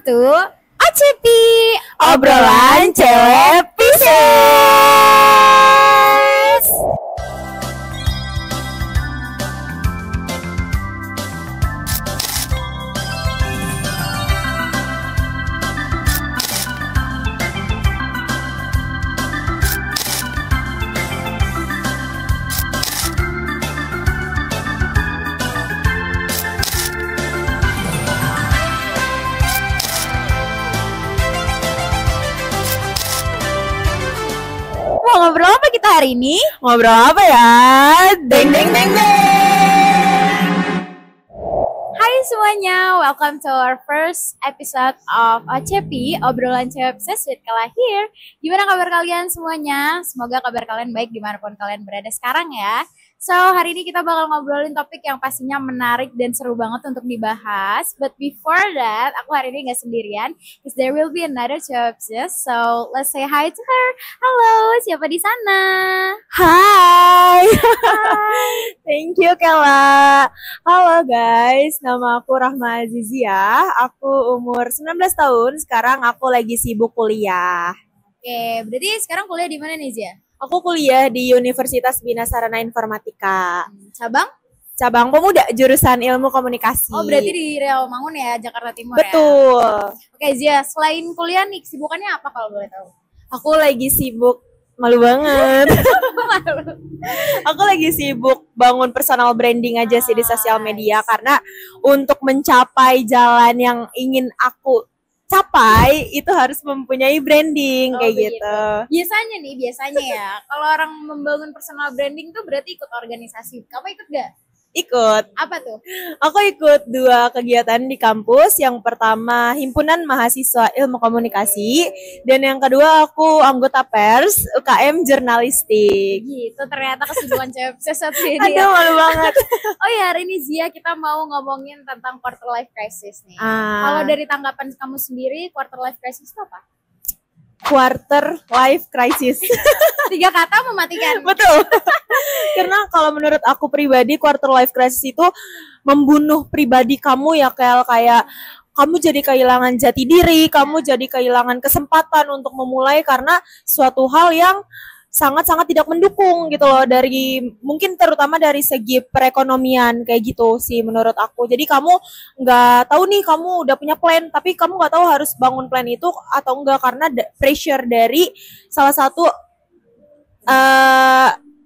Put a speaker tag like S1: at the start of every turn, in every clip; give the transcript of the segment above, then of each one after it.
S1: to OCP, obrolan cewek Pisces. Mau ngobrol apa kita hari ini?
S2: Ngobrol apa ya? Deng deng deng deng.
S1: Hai semuanya, welcome to our first episode of OCP, obrolan cewek Pisces with Kala here. Gimana kabar kalian semuanya? Semoga kabar kalian baik dimanapun kalian berada sekarang ya. So, hari ini kita bakal ngobrolin topik yang pastinya menarik dan seru banget untuk dibahas. But before that, aku hari ini gak sendirian, because there will be another cewek Pisces. So, let's say hi to her. Halo, siapa di sana?
S2: Hai. Thank you Kela. Halo guys, nama aku Rahma Azizia. Aku umur 19 tahun. Sekarang aku lagi sibuk kuliah.
S1: Oke, berarti sekarang kuliah di mana nih Zia?
S2: Aku kuliah di Universitas Bina Sarana Informatika.
S1: Cabang?
S2: Cabang Pemuda, jurusan Ilmu Komunikasi.
S1: Oh, berarti di Rawamangun ya, Jakarta Timur ya?
S2: Betul.
S1: Oke Zia, selain kuliah nih, kesibukannya apa kalau boleh tahu?
S2: Aku lagi sibuk, malu banget. Aku lagi sibuk bangun personal branding aja sih di sosial media. Karena untuk mencapai jalan yang ingin aku capai itu harus mempunyai branding kayak
S1: begitu.
S2: gitu.
S1: Biasanya ya, kalau orang membangun personal branding tuh berarti ikut organisasi. Kamu ikut gak?
S2: Ikut.
S1: Apa tuh?
S2: Aku ikut 2 kegiatan di kampus. Yang pertama Himpunan Mahasiswa Ilmu Komunikasi, dan yang kedua aku anggota pers UKM Jurnalistik.
S1: Gitu, ternyata kesibukan cewek Pisces satu ini.
S2: Aduh, malu banget.
S1: Oh ya, hari ini Zia kita mau ngomongin tentang quarter life crisis nih.
S2: Ah.
S1: Kalau dari tanggapan kamu sendiri, quarter life crisis itu apa?
S2: Quarter life crisis.
S1: 3 kata mematikan.
S2: Betul. Karena kalau menurut aku pribadi, quarter life crisis itu membunuh pribadi kamu ya, kayak kamu jadi kehilangan jati diri, kamu jadi kehilangan kesempatan untuk memulai karena suatu hal yang sangat-sangat tidak mendukung gitu loh, dari mungkin terutama dari segi perekonomian kayak gitu sih menurut aku. Jadi kamu nggak tahu nih, kamu udah punya plan tapi kamu nggak tahu harus bangun plan itu atau enggak karena pressure dari salah satu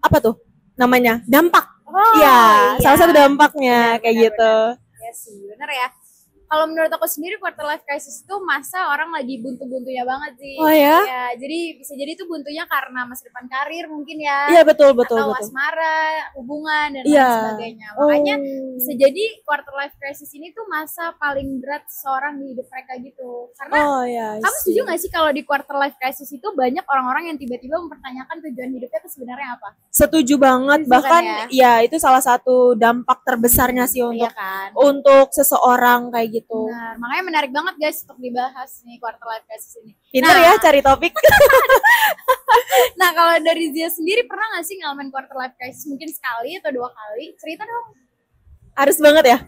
S2: apa tuh namanya, dampak. Iya, salah satu dampaknya kayak gitu.
S1: Ya sih, bener ya. Kalau menurut aku sendiri quarter life crisis itu masa orang lagi buntu-buntunya banget sih.
S2: Oh ya?
S1: Ya, jadi bisa jadi itu buntunya karena masa depan karir mungkin ya.
S2: Iya, betul.
S1: Atau asmara, hubungan dan lain
S2: Iya.
S1: sebagainya. Makanya bisa jadi quarter life crisis ini tuh masa paling berat seseorang di hidup mereka gitu. Karena kamu setuju gak sih kalau di quarter life crisis itu banyak orang-orang yang tiba-tiba mempertanyakan tujuan hidupnya itu sebenarnya apa?
S2: Setuju banget.
S1: Setuju
S2: Bahkan
S1: kan
S2: ya itu salah satu dampak terbesarnya sih untuk
S1: Iya kan?
S2: untuk seseorang kayak gitu.
S1: Benar, makanya menarik banget guys untuk dibahas nih quarter life crisis ini.
S2: Pinter ya cari topik.
S1: Nah, kalau dari Zia sendiri pernah gak sih ngalamin quarter life crisis mungkin sekali atau 2 kali? Cerita dong.
S2: Harus banget ya.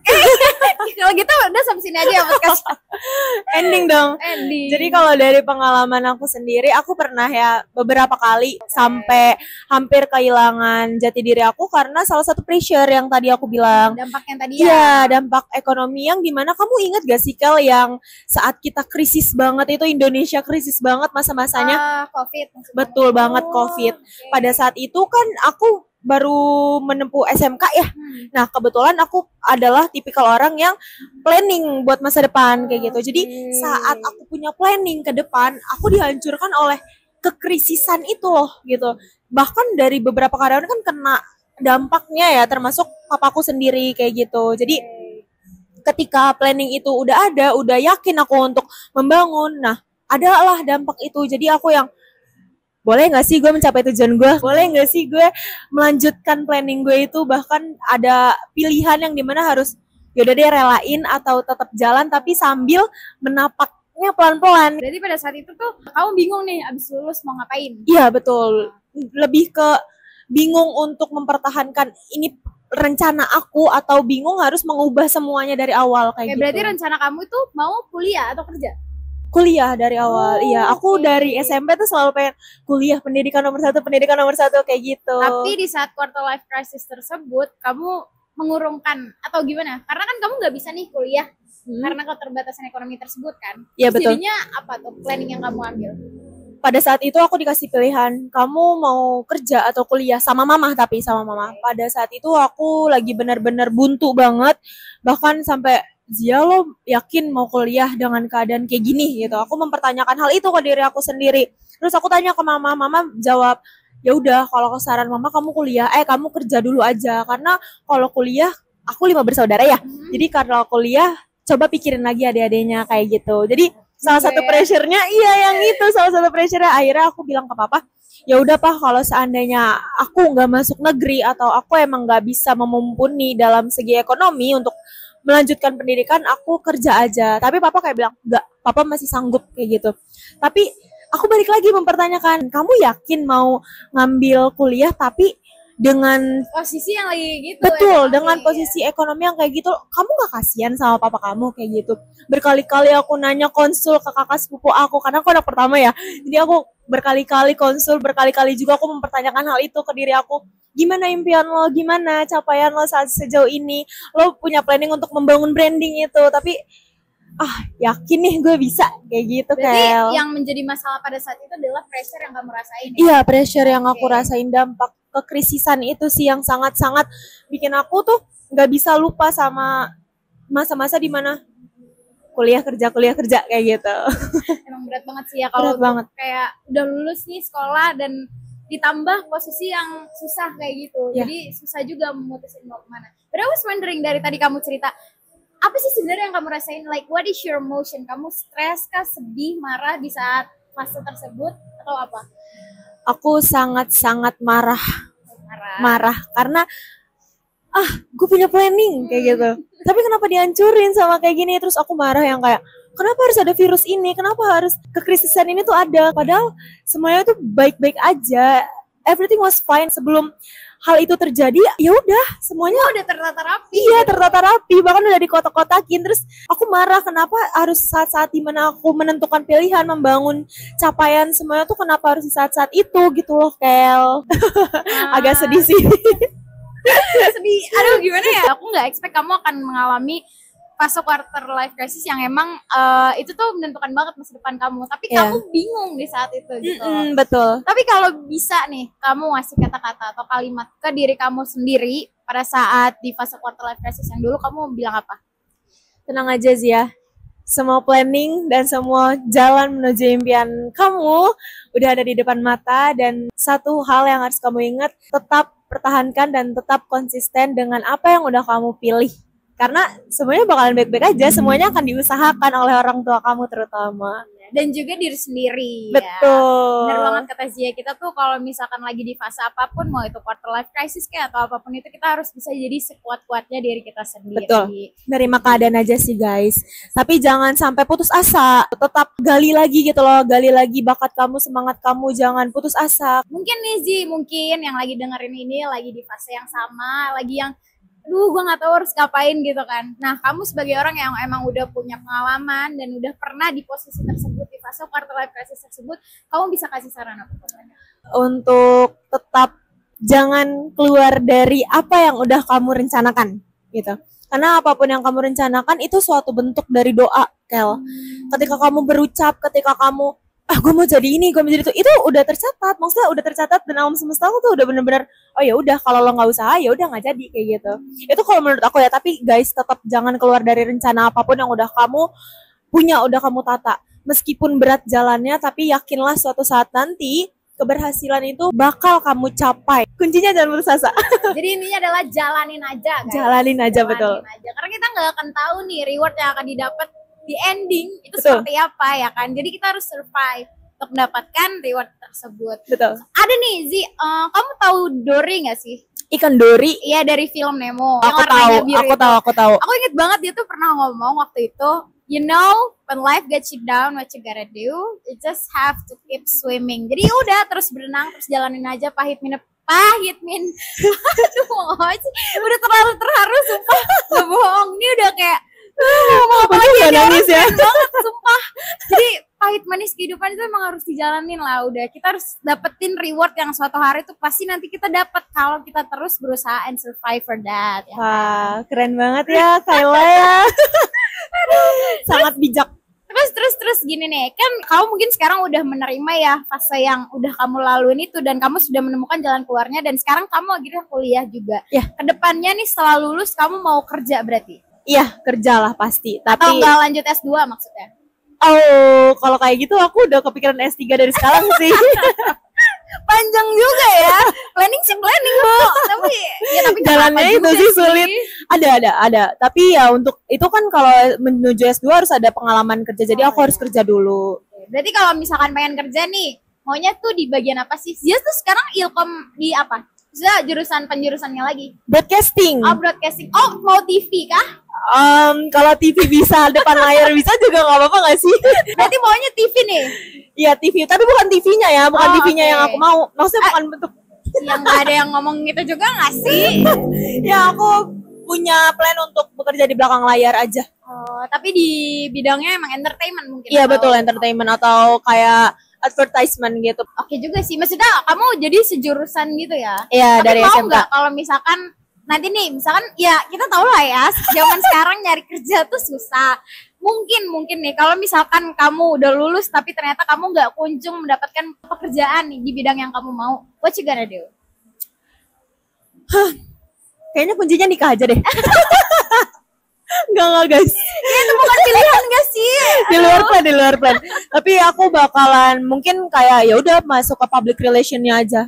S1: Kalau gitu udah sampai sini aja ya podcast.
S2: Ending dong.
S1: Ending.
S2: Jadi kalau dari pengalaman aku sendiri, aku pernah ya beberapa kali sampai hampir kehilangan jati diri aku karena salah satu pressure yang tadi aku bilang.
S1: Dampak yang tadi
S2: Iya, dampak ekonomi yang dimana kamu ingat gak sih Kel, yang saat kita krisis banget itu, Indonesia krisis banget masa-masanya.
S1: COVID.
S2: Betul banget, COVID.
S1: Okay.
S2: Pada saat itu kan aku baru menempuh SMK ya. Nah, kebetulan aku adalah tipikal orang yang planning buat masa depan kayak gitu. Jadi saat aku punya planning ke depan, aku dihancurkan oleh kekrisisan itu loh gitu. Bahkan dari beberapa karyawan kan kena dampaknya ya, termasuk papaku sendiri kayak gitu. Jadi ketika planning itu udah ada, udah yakin aku untuk membangun, nah adalah dampak itu. Jadi aku yang boleh nggak sih gue mencapai tujuan gue? Boleh nggak sih gue melanjutkan planning gue itu? Bahkan ada pilihan yang dimana harus yaudah deh relain atau tetap jalan tapi sambil menapaknya pelan-pelan.
S1: Berarti pada saat itu tuh kamu bingung nih abis lulus mau ngapain?
S2: Iya betul. Lebih ke bingung untuk mempertahankan ini rencana aku atau bingung harus mengubah semuanya dari awal kayak gitu.
S1: Berarti rencana kamu itu mau kuliah atau kerja?
S2: Kuliah dari awal. Iya, aku dari SMP tuh selalu pengen kuliah, pendidikan nomor satu kayak gitu.
S1: Tapi di saat quarter life crisis tersebut, kamu mengurungkan atau gimana? Karena kan kamu nggak bisa nih kuliah karena keterbatasan ekonomi tersebut kan.
S2: Iya betul.
S1: Jadinya apa tuh planning yang kamu ambil?
S2: Pada saat itu aku dikasih pilihan, kamu mau kerja atau kuliah sama mama, tapi sama mama. Pada saat itu aku lagi benar-benar buntu banget, bahkan sampai Zia lo yakin mau kuliah dengan keadaan kayak gini gitu. Aku mempertanyakan hal itu ke diri aku sendiri. Terus aku tanya ke mama, mama jawab, ya udah kalau saran mama kamu kuliah, kamu kerja dulu aja karena kalau kuliah aku 5 bersaudara ya. Jadi kalau kuliah coba pikirin lagi adik-adiknya kayak gitu. Jadi salah satu pressure-nya salah satu pressure-nya akhirnya aku bilang ke papa, ya udah Pak, kalau seandainya aku nggak masuk negeri atau aku emang nggak bisa memumpuni dalam segi ekonomi untuk melanjutkan pendidikan, aku kerja aja. Tapi papa kayak bilang nggak, papa masih sanggup kayak gitu. Tapi aku balik lagi mempertanyakan, kamu yakin mau ngambil kuliah tapi dengan
S1: posisi yang lagi gitu?
S2: Betul, dengan posisi ekonomi yang kayak gitu, kamu gak kasihan sama papa kamu kayak gitu? Berkali-kali aku nanya konsul ke kakak sepupu aku, karena aku anak pertama ya, jadi aku berkali-kali konsul, berkali-kali juga aku mempertanyakan hal itu ke diri aku. Gimana impian lo, gimana capaian lo saat sejauh ini, lo punya planning untuk membangun branding itu, tapi yakin nih gue bisa kayak gitu.
S1: Berarti yang menjadi masalah pada saat itu adalah pressure yang kamu rasain ya?
S2: Iya, pressure yang aku rasain, dampak kekrisisan itu sih yang sangat-sangat bikin aku tuh nggak bisa lupa sama masa-masa di mana kuliah kerja kayak gitu.
S1: Emang berat banget sih ya kalau kayak udah lulus nih sekolah dan ditambah posisi yang susah kayak gitu. Jadi susah juga memutusin mau kemana. But I was wondering dari tadi kamu cerita, apa sih sebenarnya yang kamu rasain? Like what is your emotion? Kamu stres kah, sedih, marah di saat fase tersebut atau apa?
S2: Aku sangat-sangat marah karena gue punya planning kayak gitu. Tapi kenapa dihancurin sama kayak gini? Terus aku marah yang kayak, kenapa harus ada virus ini? Kenapa harus kekrisisan ini tuh ada? Padahal semuanya tuh baik-baik aja. Everything was fine sebelum hal itu terjadi. Ya udah, semuanya
S1: udah tertata rapi.
S2: Iya, tertata rapi, bahkan udah dikotak-kotakin. Terus aku marah kenapa harus saat-saat dimana aku menentukan pilihan, membangun capaian semuanya tuh kenapa harus di saat-saat itu gitu loh, Kel. Agak sedih sih.
S1: Sedih. Aduh, gimana ya? Aku nggak expect kamu akan mengalami fase quarter life crisis yang emang itu tuh menentukan banget masa depan kamu. Tapi kamu bingung di saat itu gitu.
S2: Betul.
S1: Tapi kalau bisa nih, kamu ngasih kata-kata atau kalimat ke diri kamu sendiri pada saat di fase quarter life crisis yang dulu, kamu mau bilang apa?
S2: Tenang aja Zia. Semua planning dan semua jalan menuju impian kamu udah ada di depan mata, dan satu hal yang harus kamu ingat, tetap pertahankan dan tetap konsisten dengan apa yang udah kamu pilih. Karena semuanya bakalan baik-baik aja, semuanya akan diusahakan oleh orang tua kamu terutama.
S1: Dan juga diri sendiri.
S2: Betul.
S1: Ya. Benar banget kata Zia, kita tuh kalau misalkan lagi di fase apapun, mau itu quarter life crisis kayak atau apapun itu, kita harus bisa jadi sekuat-kuatnya diri kita sendiri.
S2: Betul. Nerima keadaan aja sih guys. Tapi jangan sampai putus asa. Tetap gali lagi gitu loh, gali lagi bakat kamu, semangat kamu, jangan putus asa.
S1: Mungkin nih Zi, mungkin yang lagi dengerin ini lagi di fase yang sama, lagi yang gue gak tahu harus ngapain gitu kan. Nah, kamu sebagai orang yang emang udah punya pengalaman dan udah pernah di posisi tersebut, di fase quarter life crisis tersebut, kamu bisa kasih saran apa?
S2: Untuk tetap jangan keluar dari apa yang udah kamu rencanakan gitu. Karena apapun yang kamu rencanakan itu suatu bentuk dari doa, Kel. Ketika kamu berucap, ketika kamu gue mau jadi ini, gue mau jadi itu udah tercatat. Maksudnya udah tercatat dan alam semesta tuh udah bener-bener, oh ya udah, kalau lo nggak usaha ya udah nggak jadi kayak gitu. Itu kalau menurut aku ya. Tapi guys, tetap jangan keluar dari rencana apapun yang udah kamu punya, udah kamu tata. Meskipun berat jalannya, tapi yakinlah suatu saat nanti keberhasilan itu bakal kamu capai. Kuncinya jangan putus asa.
S1: Jadi intinya adalah jalanin aja, guys.
S2: Jalanin aja. Betul.
S1: Karena kita nggak akan tahu nih reward yang akan didapat di ending itu seperti apa ya kan. Jadi kita harus survive untuk mendapatkan reward tersebut.
S2: Betul.
S1: Ada nih Zi, kamu tahu Dory nggak sih?
S2: Ikan Dory?
S1: Iya, dari film Nemo.
S2: Aku tahu.
S1: Aku inget banget dia tuh pernah ngomong waktu itu, you know, when life gets you down, what you gotta do, you just have to keep swimming. Jadi udah terus berenang, terus jalanin aja pahit pahit Min. Aduh, udah terlalu terharu sumpah. Gak bohong, ini udah kayak
S2: Apa juga nangis ya?
S1: banget sumpah. Jadi pahit manis kehidupan itu emang harus dijalanin lah. Udah kita harus dapetin reward yang suatu hari itu pasti nanti kita dapat kalau kita terus berusaha and survive for that ya.
S2: Wah, keren banget ya Kayla ya. Sangat bijak.
S1: Terus gini nih, kan kamu mungkin sekarang udah menerima ya fase yang udah kamu laluin itu dan kamu sudah menemukan jalan keluarnya dan sekarang kamu akhirnya kuliah juga.
S2: Ya.
S1: Kedepannya nih setelah lulus kamu mau kerja berarti?
S2: Iya, kerjalah pasti.
S1: Atau
S2: Tapi
S1: nggak lanjut S2 maksudnya?
S2: oh, kalau kayak gitu aku udah kepikiran S3 dari sekarang sih.
S1: Panjang juga ya. Planning sih planning, Bu. Tapi ya tapi nggak
S2: Jalannya
S1: apa-apa
S2: itu
S1: juga
S2: sih sulit. Ada. Tapi ya untuk itu kan kalau menuju S2 harus ada pengalaman kerja. Jadi
S1: Oh,
S2: aku harus kerja dulu.
S1: Berarti kalau misalkan pengen kerja nih, maunya tuh di bagian apa sih? Dia tuh sekarang Ilkom di apa? Maksudnya penjurusannya lagi.
S2: Broadcasting.
S1: Oh, broadcasting. Oh, mau TV kah?
S2: Kalau TV bisa depan layar bisa juga nggak apa-apa nggak sih?
S1: Berarti maunya TV nih.
S2: Iya TV, tapi bukan TV-nya ya, bukan
S1: Oh,
S2: TV-nya
S1: oke.
S2: yang aku mau. Maksudnya bukan bentuk.
S1: Yang nggak ada yang ngomong gitu juga nggak sih?
S2: Ya aku punya plan untuk bekerja di belakang layar aja.
S1: Oh, tapi di bidangnya emang entertainment mungkin.
S2: Iya
S1: atau-
S2: betul, entertainment atau kayak advertisement gitu.
S1: Oke juga sih. Maksudnya kamu jadi sejurusan gitu ya?
S2: Iya
S1: Tapi
S2: dari
S1: mau
S2: SMK.
S1: nggak kalau misalkan nanti nih, misalkan ya kita tahu lah ya, zaman sekarang nyari kerja tuh susah. Mungkin nih kalau misalkan kamu udah lulus tapi ternyata kamu nggak kunjung mendapatkan pekerjaan nih di bidang yang kamu mau, what you gonna do?
S2: Kayaknya kuncinya nikah aja deh. Enggak guys.
S1: Itu bukan pilihan gak sih?
S2: Di luar plan. Tapi aku bakalan mungkin kayak ya udah masuk ke public relationnya aja.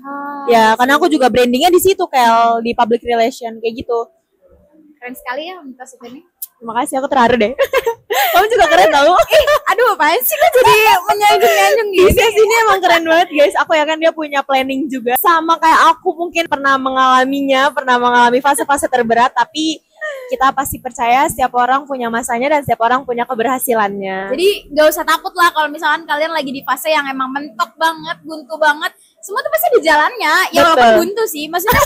S2: Ya, karena aku juga brandingnya di situ kayak di public relation kayak gitu.
S1: Keren sekali ya universitas ini.
S2: Terima kasih, aku terharu deh. Kamu juga keren tau.
S1: Aduh, apaan sih kok jadi menyanjung-nyanjung gini?
S2: Bisnis ini emang keren banget guys. Aku yakin dia punya planning juga. Sama kayak aku mungkin pernah mengalami fase-fase terberat. Tapi kita pasti percaya setiap orang punya masanya dan setiap orang punya keberhasilannya.
S1: Jadi gak usah takut lah kalau misalkan kalian lagi di fase yang emang mentok banget, buntu banget. Semua tuh pasti di jalannya. Ya
S2: Betul.
S1: walaupun buntu sih, maksudnya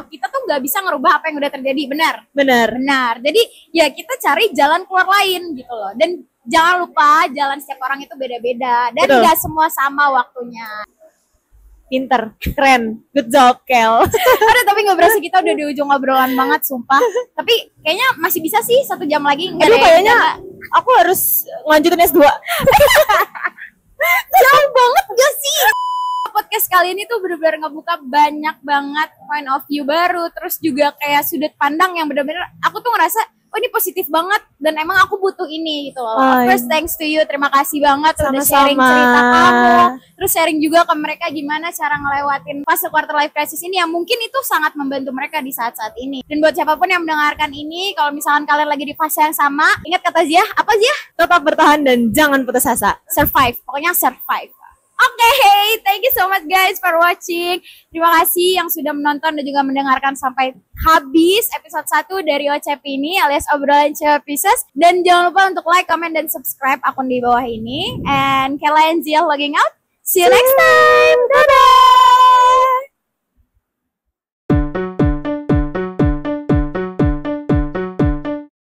S1: kita tuh nggak bisa ngerubah apa yang udah terjadi, benar?
S2: Bener.
S1: Benar. Jadi ya kita cari jalan keluar lain gitu loh. Dan jangan lupa jalan setiap orang itu beda-beda dan
S2: Betul.
S1: nggak semua sama waktunya.
S2: Pinter, keren, good job Kel.
S1: Aduh, tapi nggak berasa kita udah di ujung obrolan banget, sumpah. Tapi kayaknya masih bisa sih 1 jam lagi. Nggak
S2: Aduh
S1: ada yang
S2: kayaknya
S1: jaga.
S2: aku harus ngelanjutin S2.
S1: Jauh banget gak sih? Podcast kali ini tuh bener-bener ngebuka banyak banget point of view baru, terus juga kayak sudut pandang yang bener-bener aku tuh ngerasa oh ini positif banget dan emang aku butuh ini gitu loh.
S2: Oh,
S1: First thanks to you, terima kasih banget udah
S2: Sama-sama.
S1: sharing cerita kamu, terus sharing juga ke mereka gimana cara ngelewatin fase quarter life crisis ini yang mungkin itu sangat membantu mereka di saat-saat ini. Dan buat siapapun yang mendengarkan ini, kalau misalkan kalian lagi di fase yang sama, ingat kata Zia, apa Zia?
S2: Tetap bertahan dan jangan putus asa.
S1: Survive, pokoknya survive. Oke, thank you so much guys for watching. Terima kasih yang sudah menonton dan juga mendengarkan sampai habis episode 1 dari OCP ini alias obrolan cewek Pisces. Dan jangan lupa untuk like, comment, dan subscribe akun di bawah ini. And Kayla and Zia logging out. See you next time. Dadah.